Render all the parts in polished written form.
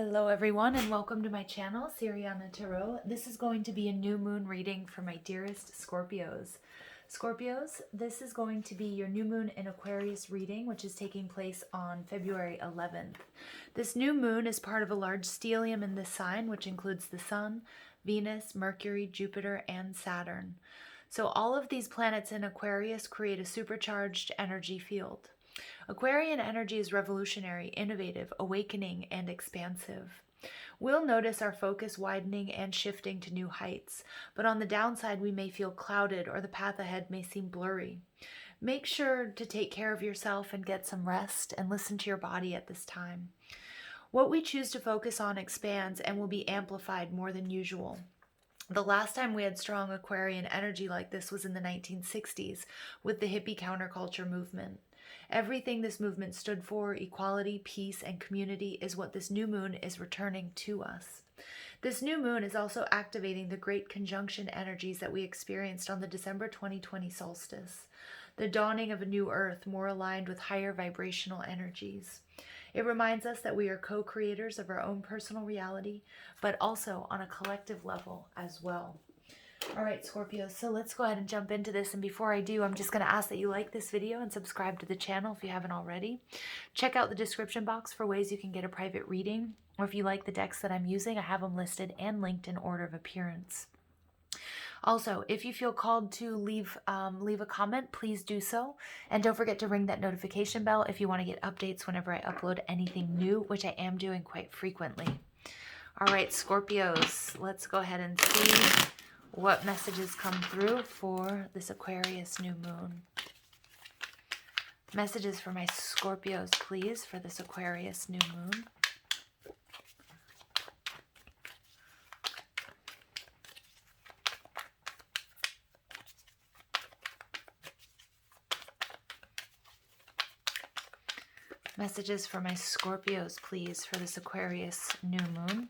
Hello everyone and welcome to my channel, Siriana Tarot. This is going to be a new moon reading for my dearest Scorpios. Scorpios, this is going to be your new moon in Aquarius reading, which is taking place on February 11th. This new moon is part of a large stellium in this sign, which includes the Sun, Venus, Mercury, Jupiter, and Saturn. So all of these planets in Aquarius create a supercharged energy field. Aquarian energy is revolutionary, innovative, awakening, and expansive. We'll notice our focus widening and shifting to new heights, but on the downside we may feel clouded or the path ahead may seem blurry. Make sure to take care of yourself and get some rest and listen to your body at this time. What we choose to focus on expands and will be amplified more than usual. The last time we had strong Aquarian energy like this was in the 1960s with the hippie counterculture movement. Everything this movement stood for, equality, peace, and community, is what this new moon is returning to us. This new moon is also activating the great conjunction energies that we experienced on the December 2020 solstice, the dawning of a new earth more aligned with higher vibrational energies. It reminds us that we are co-creators of our own personal reality, but also on a collective level as well. All right, Scorpios, so let's go ahead and jump into this. And before I do, I'm just going to ask that you like this video and subscribe to the channel if you haven't already. Check out the description box for ways you can get a private reading. Or if you like the decks that I'm using, I have them listed and linked in order of appearance. Also, if you feel called to leave a comment, please do so. And don't forget to ring that notification bell if you want to get updates whenever I upload anything new, which I am doing quite frequently. All right, Scorpios, let's go ahead and see what messages come through for this Aquarius new moon. Messages for my Scorpios, please, for this Aquarius new moon. Messages for my Scorpios, please, for this Aquarius new moon.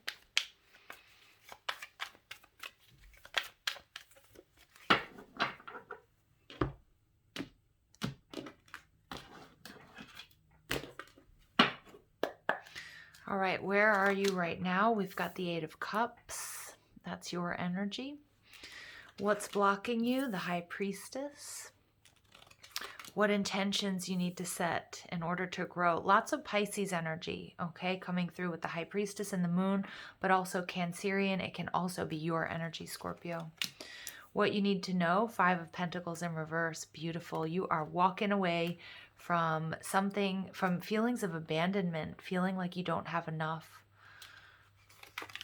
All right, where are you right now? We've got the Eight of Cups. That's your energy. What's blocking you? The High Priestess. What intentions you need to set in order to grow. Lots of Pisces energy, okay, coming through with the High Priestess and the Moon, but also Cancerian. It can also be your energy, Scorpio. What you need to know, Five of Pentacles in reverse. Beautiful. You are walking away from something, from feelings of abandonment, feeling like you don't have enough.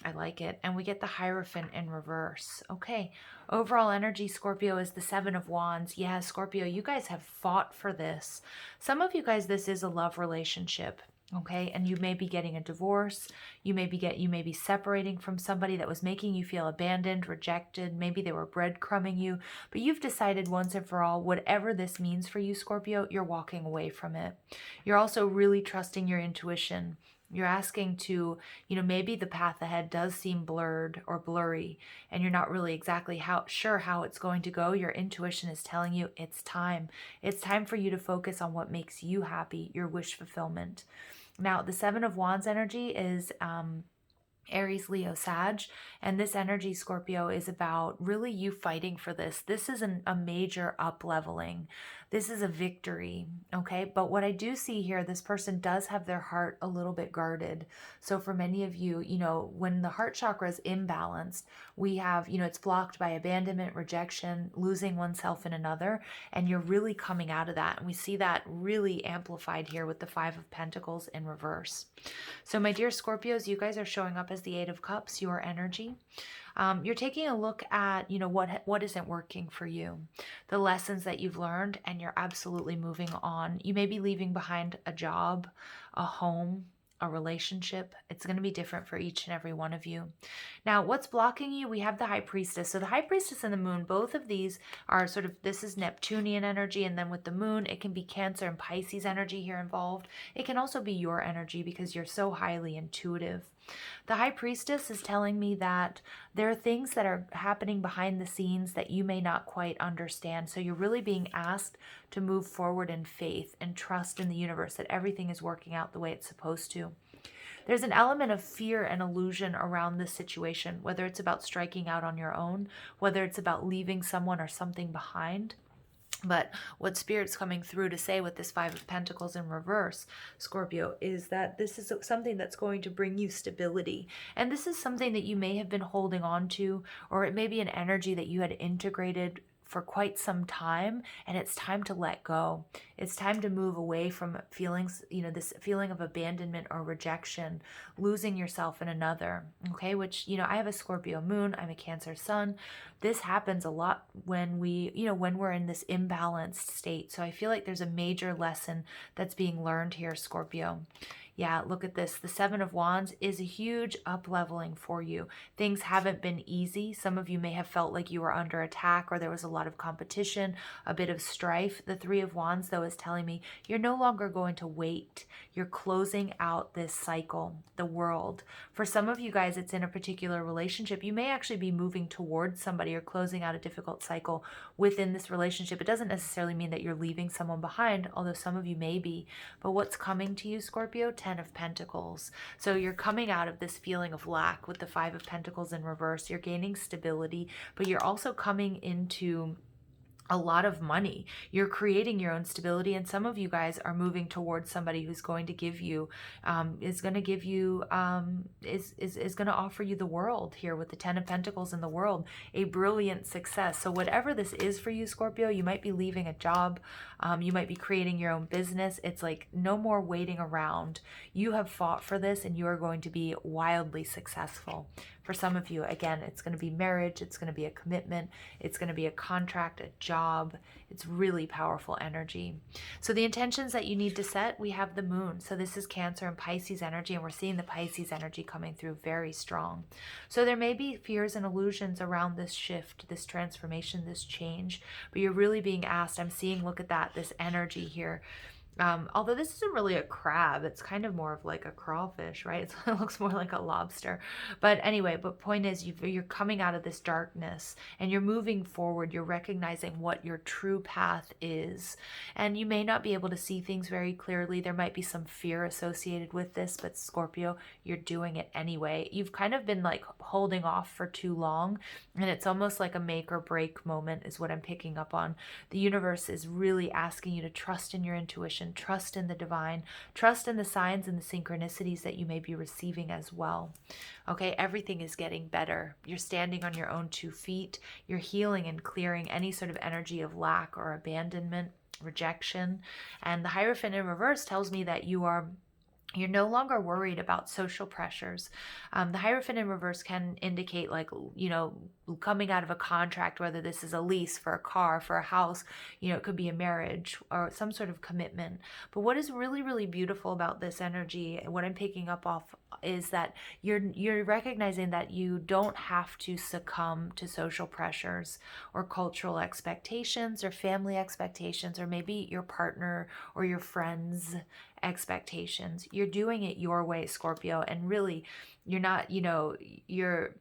I like it. And we get the Hierophant in reverse. Okay. Overall energy, Scorpio, is the Seven of Wands. Yeah, Scorpio, you guys have fought for this. Some of you guys, this is a love relationship. Okay, and you may be getting a divorce. You may be separating from somebody that was making you feel abandoned, rejected. Maybe they were breadcrumbing you, but you've decided once and for all, whatever this means for you, Scorpio, you're walking away from it. You're also really trusting your intuition. You're asking to, maybe the path ahead does seem blurred or blurry, and you're not really exactly sure how it's going to go. Your intuition is telling you it's time. It's time for you to focus on what makes you happy, your wish fulfillment. Now, the Seven of Wands energy is Aries, Leo, Sag, and this energy, Scorpio, is about really you fighting for this. This is a major up-leveling. This is a victory, okay? But what I do see here, this person does have their heart a little bit guarded. So for many of you, when the heart chakra is imbalanced, we have, it's blocked by abandonment, rejection, losing oneself in another, and you're really coming out of that. And we see that really amplified here with the Five of Pentacles in reverse. So my dear Scorpios, you guys are showing up as the Eight of Cups, your energy. You're taking a look at, what isn't working for you, the lessons that you've learned, and you're absolutely moving on. You may be leaving behind a job, a home, a relationship. It's going to be different for each and every one of you. Now, what's blocking you? We have the High Priestess. So the High Priestess and the Moon, both of these are sort of, this is Neptunian energy, and then with the Moon, it can be Cancer and Pisces energy here involved. It can also be your energy because you're so highly intuitive. The High Priestess is telling me that there are things that are happening behind the scenes that you may not quite understand. So you're really being asked to move forward in faith and trust in the universe that everything is working out the way it's supposed to. there's an element of fear and illusion around this situation, whether it's about striking out on your own, whether it's about leaving someone or something behind. But what Spirit's coming through to say with this Five of Pentacles in reverse, Scorpio, is that this is something that's going to bring you stability. And this is something that you may have been holding on to, or it may be an energy that you had integrated for quite some time, and it's time to let go. It's time to move away from feelings, this feeling of abandonment or rejection, losing yourself in another, okay? Which, I have a Scorpio moon, I'm a Cancer sun. This happens a lot when when we're in this imbalanced state. So I feel like there's a major lesson that's being learned here, Scorpio. Yeah, look at this. The Seven of Wands is a huge up-leveling for you. Things haven't been easy. Some of you may have felt like you were under attack or there was a lot of competition, a bit of strife. The Three of Wands, though, is telling me you're no longer going to wait. You're closing out this cycle, the world. For some of you guys, it's in a particular relationship. You may actually be moving towards somebody or closing out a difficult cycle within this relationship. It doesn't necessarily mean that you're leaving someone behind, although some of you may be. But what's coming to you, Scorpio? Ten of Pentacles. So you're coming out of this feeling of lack with the Five of Pentacles in reverse. You're gaining stability, but you're also coming into a lot of money. You're creating your own stability, and some of you guys are moving towards somebody who's going to give you, is going to offer you the world here with the Ten of Pentacles in the world, a brilliant success. So whatever this is for you, Scorpio, you might be leaving a job, you might be creating your own business. It's like no more waiting around. You have fought for this, and you are going to be wildly successful. For some of you, again, it's going to be marriage, it's going to be a commitment, it's going to be a contract, a job. It's really powerful energy. So the intentions that you need to set, we have the moon. So this is Cancer and Pisces energy, and we're seeing the Pisces energy coming through very strong. So there may be fears and illusions around this shift, this transformation, this change, but you're really being asked, I'm seeing, look at that, this energy here. Although this isn't really a crab, it's kind of more of like a crawfish, right? It looks more like a lobster. But anyway, but point is you're coming out of this darkness and you're moving forward. You're recognizing what your true path is. And you may not be able to see things very clearly. There might be some fear associated with this, but Scorpio, you're doing it anyway. You've kind of been like holding off for too long, and it's almost like a make or break moment is what I'm picking up on. The universe is really asking you to trust in your intuition, trust in the divine, trust in the signs and the synchronicities that you may be receiving as well. Okay, everything is getting better. You're standing on your own 2 feet. You're healing and clearing any sort of energy of lack or abandonment, rejection. And the Hierophant in reverse tells me that you're no longer worried about social pressures. The Hierophant in reverse can indicate like, coming out of a contract, whether this is a lease for a car, for a house, it could be a marriage or some sort of commitment. But what is really, really beautiful about this energy, and what I'm picking up off, is that you're recognizing that you don't have to succumb to social pressures or cultural expectations or family expectations, or maybe your partner or your friends' expectations. You're doing it your way, Scorpio, and really you're not, you're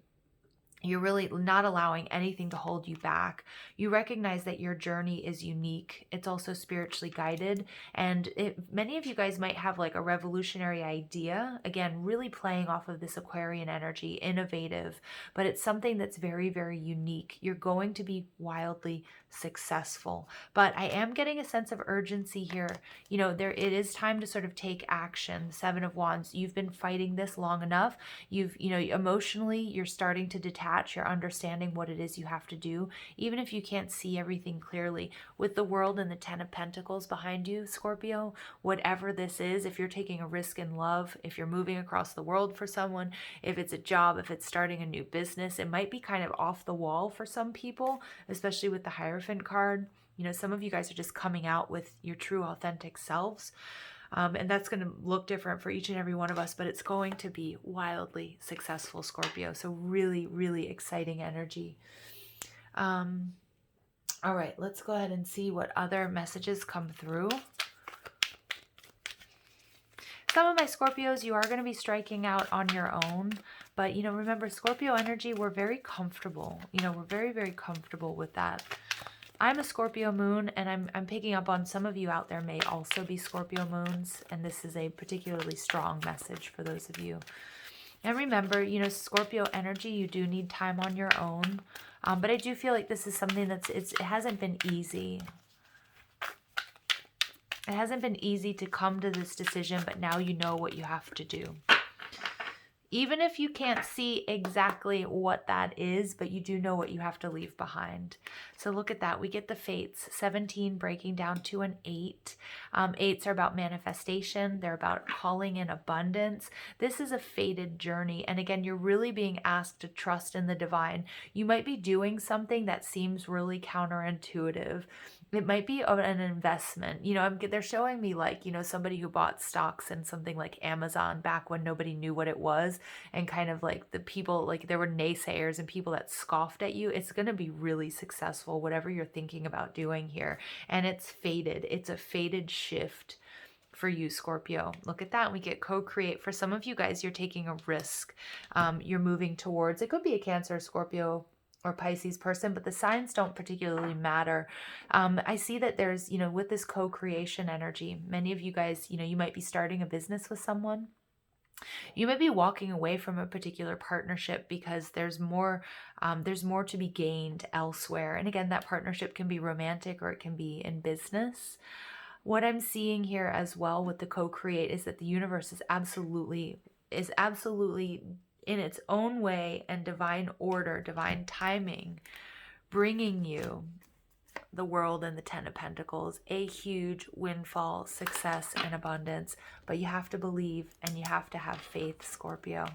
really not allowing anything to hold you back. You recognize that your journey is unique. It's also spiritually guided. And many of you guys might have like a revolutionary idea. Again, really playing off of this Aquarian energy, innovative, but it's something that's very, very unique. You're going to be wildly successful. But I am getting a sense of urgency here. It is time to sort of take action. Seven of Wands, you've been fighting this long enough. Emotionally, you're starting to detach. You're understanding what it is you have to do, even if you can't see everything clearly. With the World and the Ten of Pentacles behind you, Scorpio, whatever this is, if you're taking a risk in love, if you're moving across the world for someone, if it's a job, if it's starting a new business, it might be kind of off the wall for some people, especially with the Hierophant card. Some of you guys are just coming out with your true authentic selves. And that's going to look different for each and every one of us, but it's going to be wildly successful, Scorpio. So really, really exciting energy. All right, let's go ahead and see what other messages come through. Some of my Scorpios, you are going to be striking out on your own. But, remember, Scorpio energy, we're very comfortable. We're very, very comfortable with that. I'm a Scorpio moon, and I'm picking up on some of you out there may also be Scorpio moons, and this is a particularly strong message for those of you. And remember, you know, Scorpio energy, you do need time on your own. But I do feel like this is something it hasn't been easy. It hasn't been easy to come to this decision, but now you know what you have to do. Even if you can't see exactly what that is, but you do know what you have to leave behind. So look at that. We get the fates, 17 breaking down to an 8. Eights are about manifestation. They're about calling in abundance. This is a fated journey. And again, you're really being asked to trust in the divine. You might be doing something that seems really counterintuitive. It might be an investment. You know, they're showing me like, you know, somebody who bought stocks in something like Amazon back when nobody knew what it was, and kind of like the people, like there were naysayers and people that scoffed at you. It's going to be really successful, whatever you're thinking about doing here. And it's fated. It's a fated shift for you, Scorpio. Look at that. We get co-create. For some of you guys, you're taking a risk. You're moving towards, it could be a Cancer, Scorpio, or Pisces person, but the signs don't particularly matter. I see that there's, you know, with this co-creation energy, many of you guys, you know, you might be starting a business with someone. You might be walking away from a particular partnership because there's more to be gained elsewhere. And again, that partnership can be romantic or it can be in business. What I'm seeing here as well with the co-create is that the universe is absolutely in its own way and divine order, divine timing, bringing you the world and the 10 of Pentacles, a huge windfall, success, and abundance. But you have to believe and you have to have faith, Scorpio.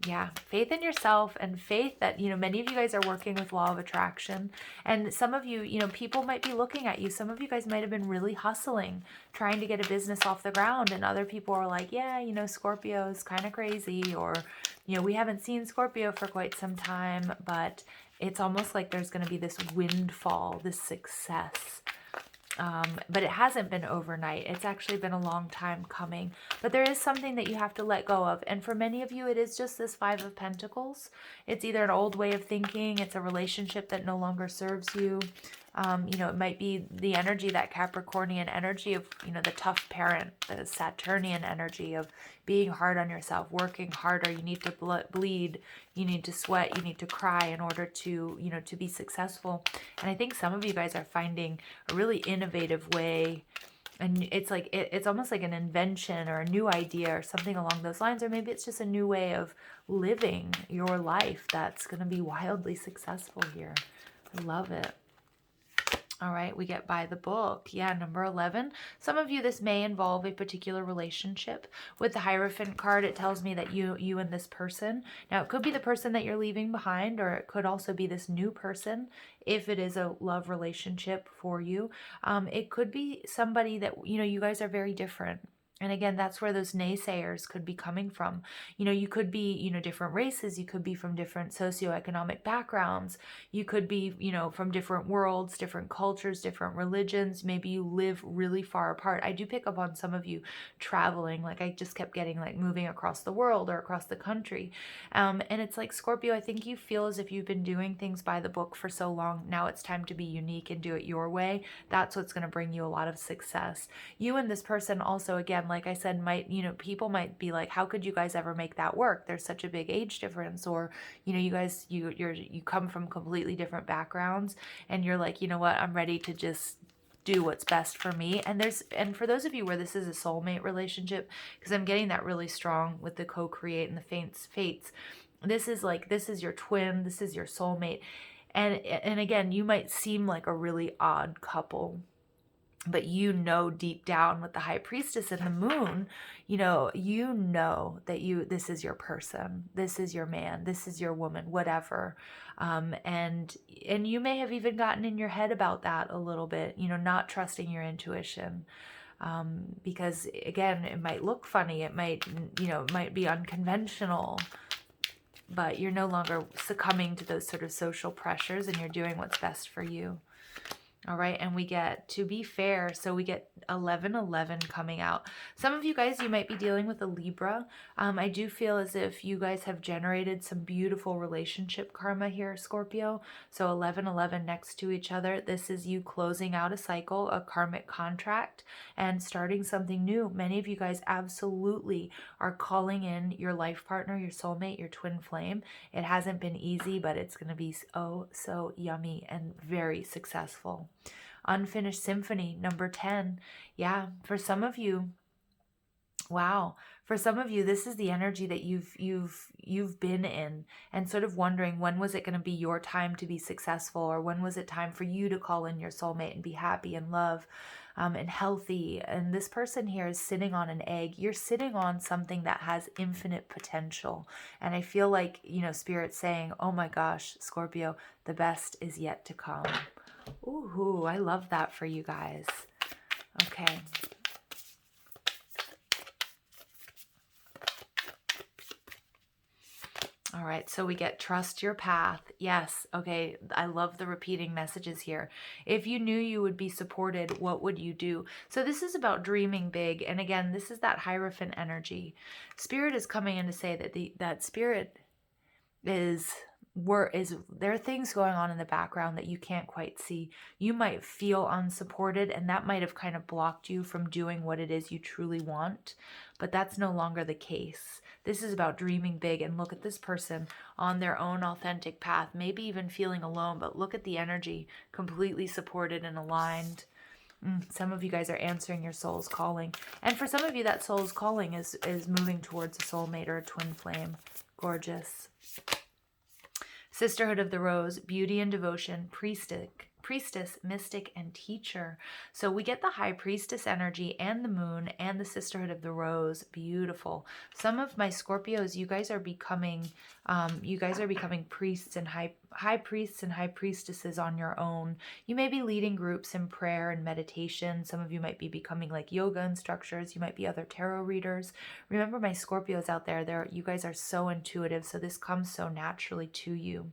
Yeah, faith in yourself and faith that, you know, many of you guys are working with law of attraction. And some of you, you know, people might be looking at you. Some of you guys might have been really hustling, trying to get a business off the ground. And other people are like, yeah, you know, Scorpio is kind of crazy. Or, you know, we haven't seen Scorpio for quite some time, but it's almost like there's going to be this windfall, this success. But it hasn't been overnight. It's actually been a long time coming. But there is something that you have to let go of. And for many of you, it is just this 5 of Pentacles. It's either an old way of thinking. It's a relationship that no longer serves you. You know, it might be the energy, that Capricornian energy of, you know, the tough parent, the Saturnian energy of being hard on yourself, working harder. You need to bleed, you need to sweat, you need to cry in order to, you know, to be successful. And I think some of you guys are finding a really innovative way. And it's like, it's almost like an invention or a new idea or something along those lines. Or maybe it's just a new way of living your life that's going to be wildly successful here. I love it. All right, we get by the book. Yeah, number 11. Some of you, this may involve a particular relationship. With the Hierophant card, it tells me that you and this person. Now, it could be the person that you're leaving behind, or it could also be this new person, if it is a love relationship for you. It could be somebody that, you know, you guys are very different. And again, that's where those naysayers could be coming from. You know, you could be, you know, different races. You could be from different socioeconomic backgrounds. You could be, you know, from different worlds, different cultures, different religions. Maybe you live really far apart. I do pick up on some of you traveling. Like I just kept getting like moving across the world or across the country. And it's like, Scorpio, I think you feel as if you've been doing things by the book for so long. Now it's time to be unique and do it your way. That's what's going to bring you a lot of success. You and this person also, again, like I said, might, you know, people might be like, how could you guys ever make that work? There's such a big age difference. Or, you know, you guys, you come from completely different backgrounds and you're like, you know what, I'm ready to just do what's best for me. And for those of you where this is a soulmate relationship, because I'm getting that really strong with the co-create and the fates. This is like, this is your twin, this is your soulmate. And again, you might seem like a really odd couple, but you know deep down with the High Priestess and the Moon, you know that this is your person, this is your man, this is your woman, whatever. And you may have even gotten in your head about that a little bit, you know, not trusting your intuition. Because again, it might look funny, it might, you know, it might be unconventional, but you're no longer succumbing to those sort of social pressures and you're doing what's best for you. All right, and we get, to be fair, so we get 1111 coming out. Some of you guys, you might be dealing with a Libra. I do feel as if you guys have generated some beautiful relationship karma here, Scorpio. So 1111 next to each other. This is you closing out a cycle, a karmic contract, and starting something new. Many of you guys absolutely are calling in your life partner, your soulmate, your twin flame. It hasn't been easy, but it's going to be oh so yummy and very successful. Unfinished Symphony, number 10. Yeah, for some of you, wow. For some of you, this is the energy that you've been in, and sort of wondering, when was it going to be your time to be successful, or when was it time for you to call in your soulmate and be happy and love and healthy. And this person here is sitting on an egg. You're sitting on something that has infinite potential. And I feel like, you know, Spirit's saying, oh my gosh, Scorpio, the best is yet to come. Ooh, I love that for you guys. Okay. All right, so we get trust your path. Yes, okay, I love the repeating messages here. If you knew you would be supported, what would you do? So this is about dreaming big. And again, this is that Hierophant energy. Spirit is coming in to say that that Spirit there are things going on in the background that you can't quite see. You might feel unsupported, and that might have kind of blocked you from doing what it is you truly want, but that's no longer the case. This is about dreaming big. And look at this person on their own authentic path, maybe even feeling alone, but look at the energy, completely supported and aligned. Some of you guys are answering your soul's calling, and for some of you, that soul's calling is moving towards a soulmate or a twin flame. Gorgeous. Sisterhood of the Rose, beauty and devotion, priestess, mystic, and teacher. So we get the High Priestess energy and the Moon and the Sisterhood of the Rose. Beautiful. Some of my Scorpios, you guys are becoming priests and high priests and high priestesses on your own. You may be leading groups in prayer and meditation. Some of you might be becoming like yoga instructors. You might be other tarot readers. Remember, my Scorpios out there, you guys are so intuitive, so this comes so naturally to you.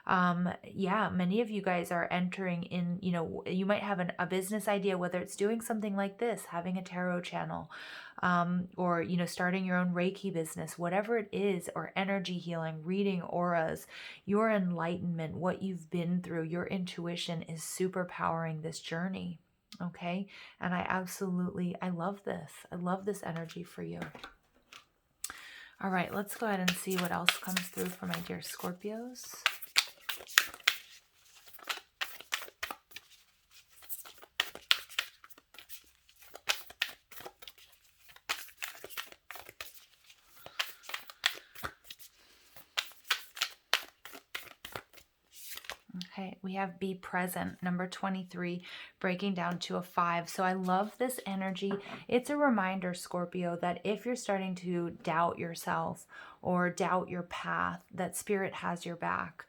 Yeah, many of you guys are entering in, you know, you might have a business idea, whether it's doing something like this, having a tarot channel, or, you know, starting your own Reiki business, whatever it is, or energy healing, reading auras, your enlightenment, what you've been through, your intuition is super powering this journey. Okay. And I love this. I love this energy for you. All right, let's go ahead and see what else comes through for my dear Scorpios. Okay, we have be present, number 23, breaking down to a 5. So I love this energy. It's a reminder, Scorpio, that if you're starting to doubt yourself or doubt your path, that Spirit has your back.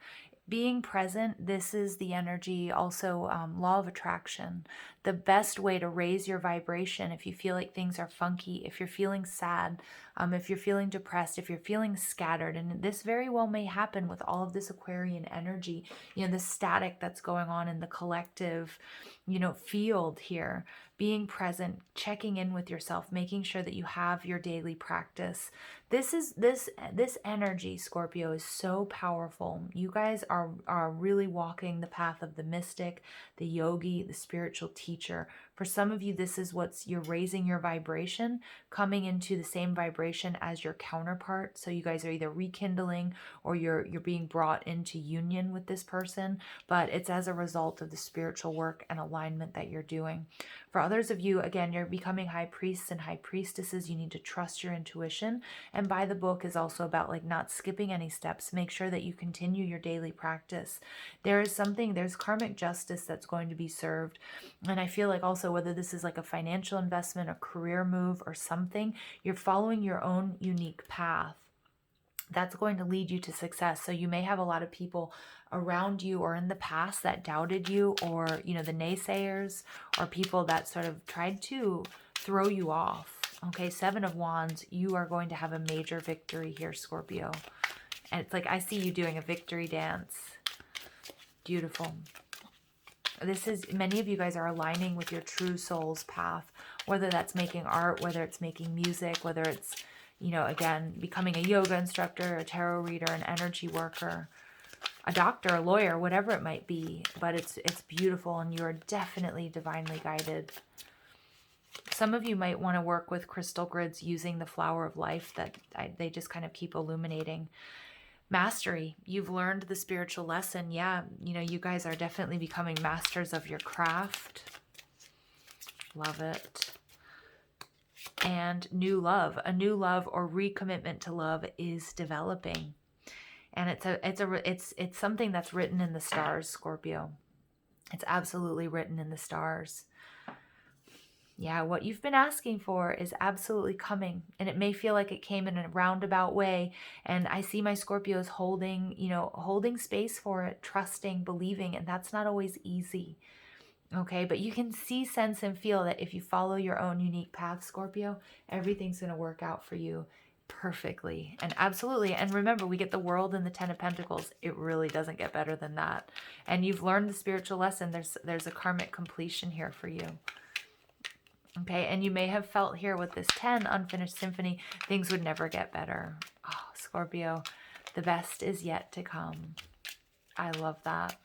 Being present, this is the energy, also law of attraction. The best way to raise your vibration, if you feel like things are funky, if you're feeling sad, if you're feeling depressed, if you're feeling scattered, and this very well may happen with all of this Aquarian energy, you know, the static that's going on in the collective, you know, field here. Being present, checking in with yourself, making sure that you have your daily practice. This energy, Scorpio, is so powerful. You guys are really walking the path of the mystic, the yogi, the spiritual teacher. For some of you, this is you're raising your vibration, coming into the same vibration as your counterpart. So you guys are either rekindling or you're being brought into union with this person, but it's as a result of the spiritual work and alignment that you're doing. For others of you, again, you're becoming high priests and high priestesses. You need to trust your intuition. And by the book is also about like not skipping any steps. Make sure that you continue your daily practice. There's karmic justice that's going to be served. And I feel like also, whether this is like a financial investment, a career move, or something, you're following your own unique path. That's going to lead you to success. So you may have a lot of people around you or in the past that doubted you, or, you know, the naysayers, or people that sort of tried to throw you off. Okay, 7 of Wands, you are going to have a major victory here, Scorpio. And it's like I see you doing a victory dance. Beautiful. This is, many of you guys are aligning with your true soul's path, whether that's making art, whether it's making music, whether it's, you know, again, becoming a yoga instructor, a tarot reader, an energy worker, a doctor, a lawyer, whatever it might be. But it's beautiful, and you are definitely divinely guided. Some of you might want to work with crystal grids using the flower of life that they just kind of keep illuminating. Mastery. You've learned the spiritual lesson. Yeah, you know, you guys are definitely becoming masters of your craft. Love it. And new love. A new love or recommitment to love is developing. And it's something that's written in the stars, Scorpio. It's absolutely written in the stars. Yeah, what you've been asking for is absolutely coming, and it may feel like it came in a roundabout way. And I see my Scorpios holding, you know, holding space for it, trusting, believing, and that's not always easy. Okay, but you can see, sense, and feel that if you follow your own unique path, Scorpio, everything's going to work out for you perfectly and absolutely. And remember, we get the World and the Ten of Pentacles. It really doesn't get better than that. And you've learned the spiritual lesson. There's a karmic completion here for you. Okay, and you may have felt here with this 10, unfinished symphony, things would never get better. Oh, Scorpio, the best is yet to come. I love that.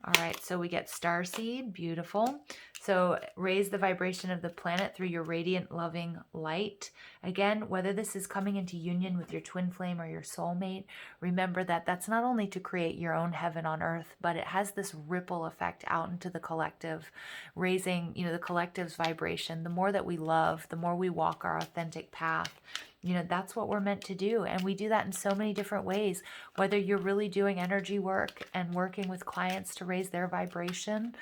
All right, so we get starseed, beautiful. So raise the vibration of the planet through your radiant, loving light. Again, whether this is coming into union with your twin flame or your soulmate, remember that that's not only to create your own heaven on earth, but it has this ripple effect out into the collective, raising, you know, the collective's vibration. The more that we love, the more we walk our authentic path. You know, that's what we're meant to do. And we do that in so many different ways, whether you're really doing energy work and working with clients to raise their vibration,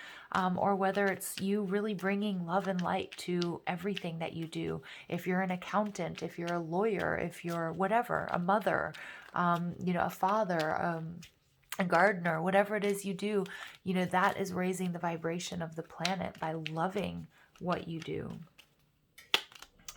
or whether it's you really bringing love and light to everything that you do. If you're an accountant, if you're a lawyer, if you're whatever, a mother, you know, a father, a gardener, whatever it is you do, you know, that is raising the vibration of the planet by loving what you do.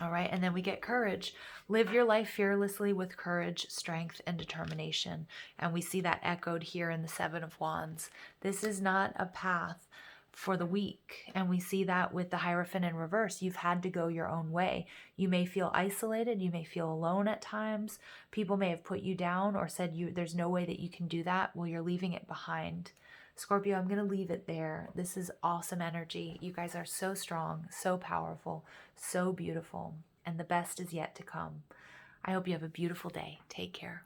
All right, and then we get courage. Live your life fearlessly with courage, strength, and determination. And we see that echoed here in the Seven of Wands. This is not a path for the weak. And we see that with the Hierophant in reverse. You've had to go your own way. You may feel isolated. You may feel alone at times. People may have put you down or said there's no way that you can do that. Well, you're leaving it behind. Scorpio, I'm going to leave it there. This is awesome energy. You guys are so strong, so powerful, so beautiful, and the best is yet to come. I hope you have a beautiful day. Take care.